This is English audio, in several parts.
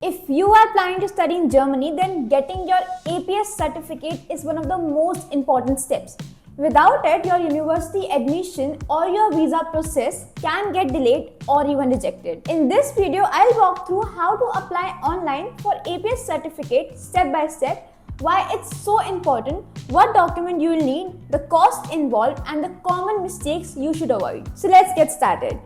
If you are planning to study in Germany, then getting your APS certificate is one of the most important steps. Without it, your university admission or your visa process can get delayed or even rejected. In this video, I'll walk through how to apply online for APS certificate step by step, why it's so important, what document you will need, the cost involved, and the common mistakes you should avoid. So let's get started.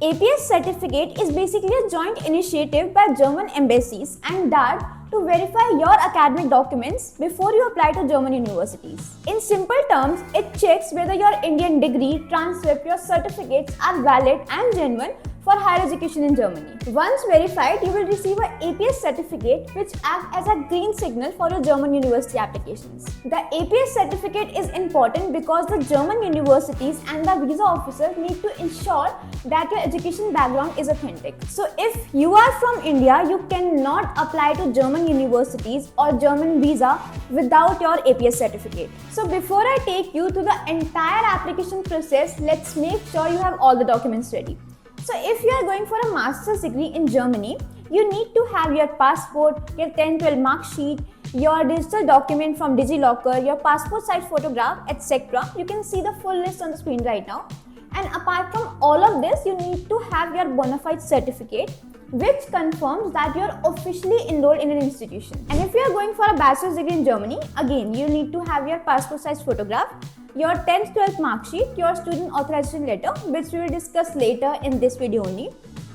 APS certificate is basically a joint initiative by German embassies and DAAD to verify your academic documents before you apply to German universities. In simple terms, it checks whether your Indian degree, transcript, your certificates are valid and genuine for higher education in Germany. Once verified, you will receive an APS certificate which acts as a green signal for your German university applications. The APS certificate is important because the German universities and the visa officer need to ensure that your education background is authentic. So if you are from India, you cannot apply to German universities or German visa without your APS certificate. So before I take you to the entire application process, let's make sure you have all the documents ready. So if you are going for a master's degree in Germany, you need to have your passport, your 10-12 mark sheet, your digital document from DigiLocker, your passport size photograph, etc. You can see the full list on the screen right now. And apart from all of this, you need to have your bona fide certificate, which confirms that you are officially enrolled in an institution. And if you are going for a bachelor's degree in Germany, again, you need to have your passport size photograph, your 10th 12th mark sheet, your student authorization letter, which we will discuss later in this video only,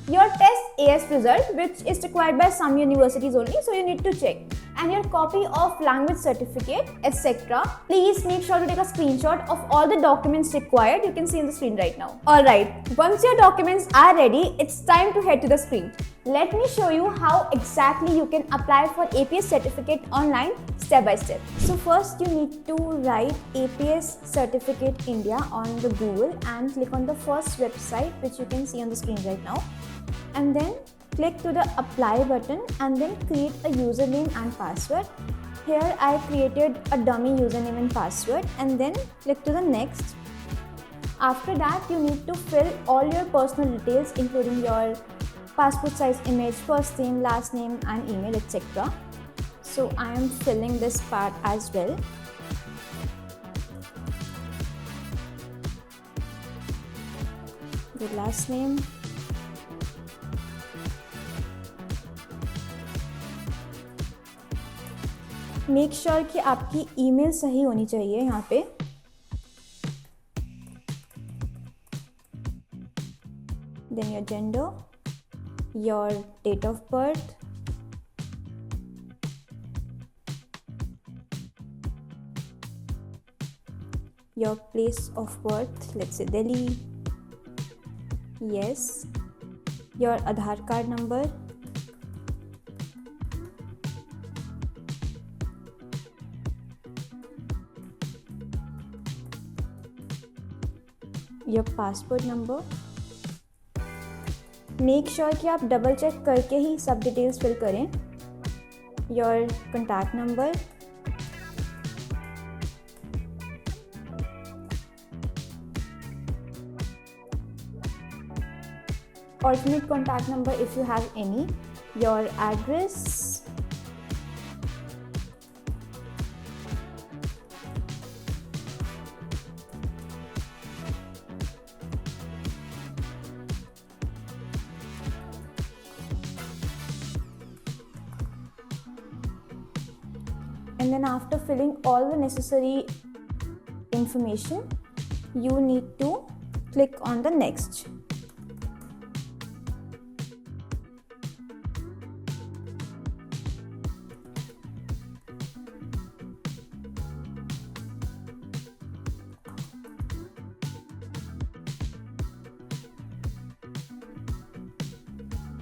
your test AS result, which is required by some universities only, so you need to check, and your copy of language certificate, etc. Please make sure to take a screenshot of all the documents required. You can see on the screen right now. Alright, once your documents are ready, it's time to head to the screen. Let me show you how exactly you can apply for APS certificate online step by step. So first you need to write APS certificate India on the Google and click on the first website which you can see on the screen right now, and then click to the apply button and then create a username and password. Here I created a dummy username and password, and then click to the next. After that you need to fill all your personal details including your passport size image, first name, last name and email, etc. So I am filling this part as well. The last name, make sure कि आपकी email सही होनी चाहिए यहाँ पे. Then your gender, your date of birth, your place of birth, let's say Delhi, yes, your Aadhaar card number, your passport number. Make sure कि आप double check करके ही सब डिटेल्स फिल करें. Your contact number, alternate contact number if you have any, your address, and then after filling all the necessary information, you need to click on the next.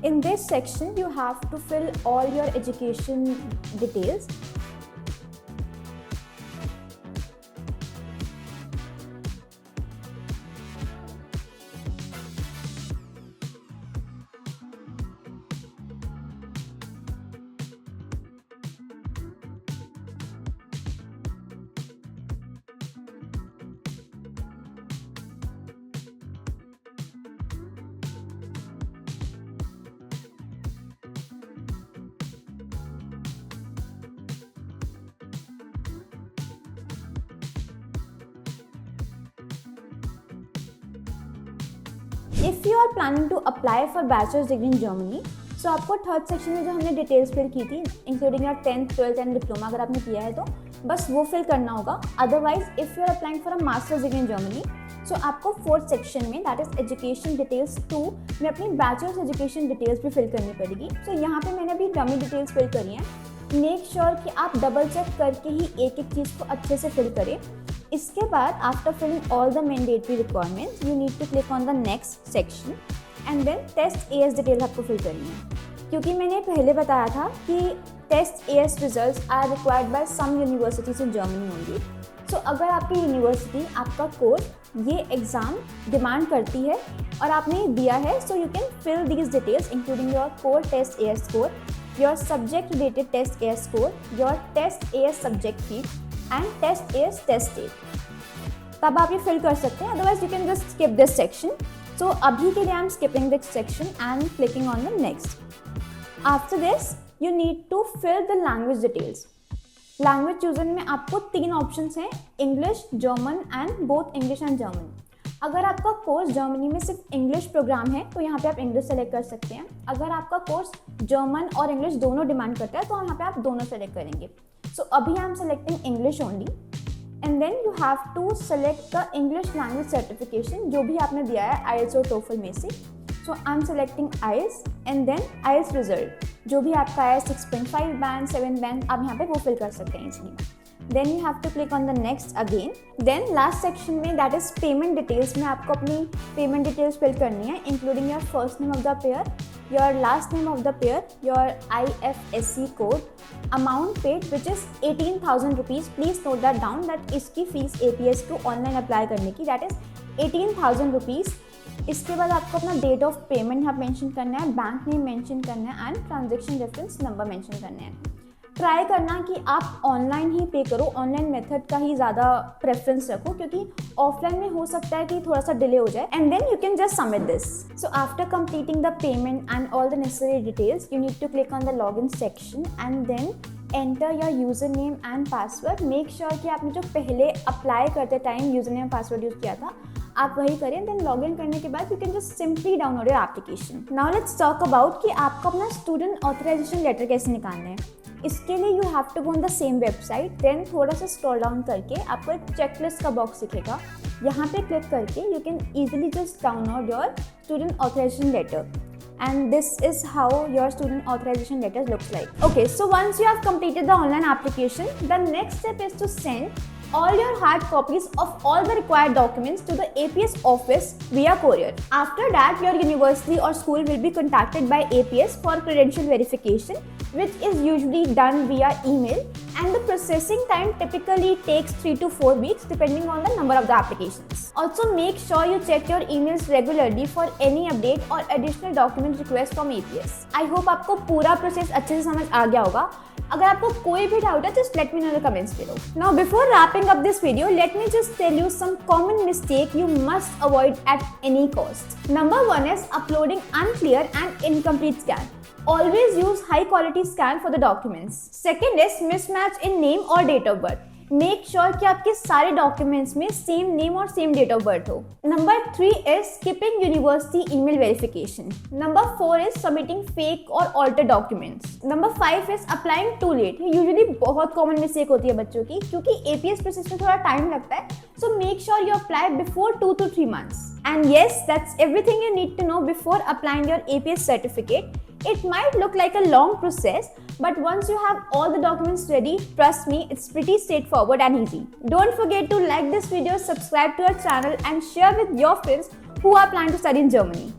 In this section, you have to fill all your education details. If you are planning to apply for bachelor's degree in Germany, so आपको third section में जो हमने details fill की थी including your 10th 12th and diploma, अगर आपने किया है तो बस वो फिल करना होगा। Otherwise if you are applying for a master's degree in Germany, so आपको फोर्थ सेक्शन में दैट इज एजुकेशन डिटेल्स 2 में अपनी बैचलर्स एजुकेशन डिटेल्स भी फिल करनी पड़ेगी। सो यहाँ पे मैंने अभी डमी डिटेल्स फिल करी हैं। मेक श्योर कि आप डबल चेक करके ही एक एक चीज़ को अच्छे से फिल करें। इसके बाद after filling all the mandatory requirements you need to click on the next section and then TestAS detail आपको फिल करनी है। क्योंकि मैंने पहले बताया था कि TestAS results are required by some universities in Germany only. So अगर आपकी यूनिवर्सिटी आपका कोर्स ये एग्ज़ाम डिमांड करती है और आपने दिया है, so you can fill these details including your core TestAS score, your subject related TestAS score, your TestAS subject fee and TestAS test date. तब आप ये फिल कर सकते हैं, otherwise you can just skip this section. So अभी के लिए I am skipping this section and clicking on the next. After this you need to fill the language details. Language chosen में आपको 3 ऑप्शंस हैं, English, German and both English and German. अगर आपका course Germany में सिर्फ English programme है तो यहाँ पे आप इंग्लिश सेलेक्ट कर सकते हैं। अगर आपका कोर्स जर्मन और इंग्लिश दोनों डिमांड करता है तो यहाँ पे आप दोनों सेलेक्ट करेंगे। सो अभी I am selecting English only and then you have to select the English language certification जो भी आपने दिया है आईएलटीएस और टोफल में से। So I am selecting IELTS and then IELTS result जो भी आपका है 6.5 बैंड 7 बैंड, आप यहाँ पे वो फिल कर सकते हैं इसलिए। Then you have to click on the next again. Then last section में दैट इज पेमेंट डिटेल्स में आपको अपनी पेमेंट डिटेल्स फिल करनी है including your first name of the payer, your last name of the payer, your IFSC code, amount paid which is 18,000 rupees. Please note that down that इसकी fees APS को online apply करने की that is 18,000 rupees. इसके बाद आपको अपना date of payment यहाँ mention करना है, बैंक नेम मेंशन करना है and transaction reference number mention करना है। ट्राई करना कि आप ऑनलाइन ही पे करो, ऑनलाइन मेथड का ही ज़्यादा प्रेफरेंस रखो क्योंकि ऑफलाइन में हो सकता है कि थोड़ा सा डिले हो जाए and then you can just submit this. So after completing the payment and all the necessary details you need to click on the login section and then enter your user name and password. Make sure कि आपने जो पहले apply करते time user name password use किया था आप वही करें। देन लॉग इन करने के बाद you can just simply download your application. Now let's talk about कि आपको अपना स्टूडेंट ऑथराइजेशन लेटर कैसे निकालना है। इसके लिए you have to go on the same website, then थोड़ा सा स्क्रॉल डाउन करके आपको एक चेकलिस्ट का बॉक्स दिखेगा, यहाँ पे क्लिक करके you can easily just download your student authorization letter and this is how your student authorization letter looks like. Okay, so once you have completed the online application, the next step is to send all your hard copies of all the required documents to the APS office via courier. After that, your university or school will be contacted by APS for credential verification, which is usually done via email, and the processing time typically takes 3 to 4 weeks depending on the number of the applications. Also make sure you check your emails regularly for any update or additional document request from APS. I hope आपको पूरा process अच्छे से समझ आ गया होगा। अगर आपको कोई भी डाउट है just let me know in the comments below. Now before wrapping up this video, let me just tell you some common mistake you must avoid at any cost. Number 1 is uploading unclear and incomplete scan. Always use high quality scan for the documents. Second is mismatch in name or date of birth. Make sure कि आपके सारे documents में same name और same date of birth हो. Number 3 is skipping university email verification. Number 4 is submitting fake or altered documents. Number 5 is applying too late. ये usually बहुत common mistake होती है बच्चों की क्योंकि APS process में थोड़ा time लगता है. So make sure you apply before 2 to 3 months. And yes, that's everything you need to know before applying your APS certificate. It might look like a long process, but once you have all the documents ready, trust me, it's pretty straightforward and easy. Don't forget to like this video, subscribe to our channel and share with your friends who are planning to study in Germany.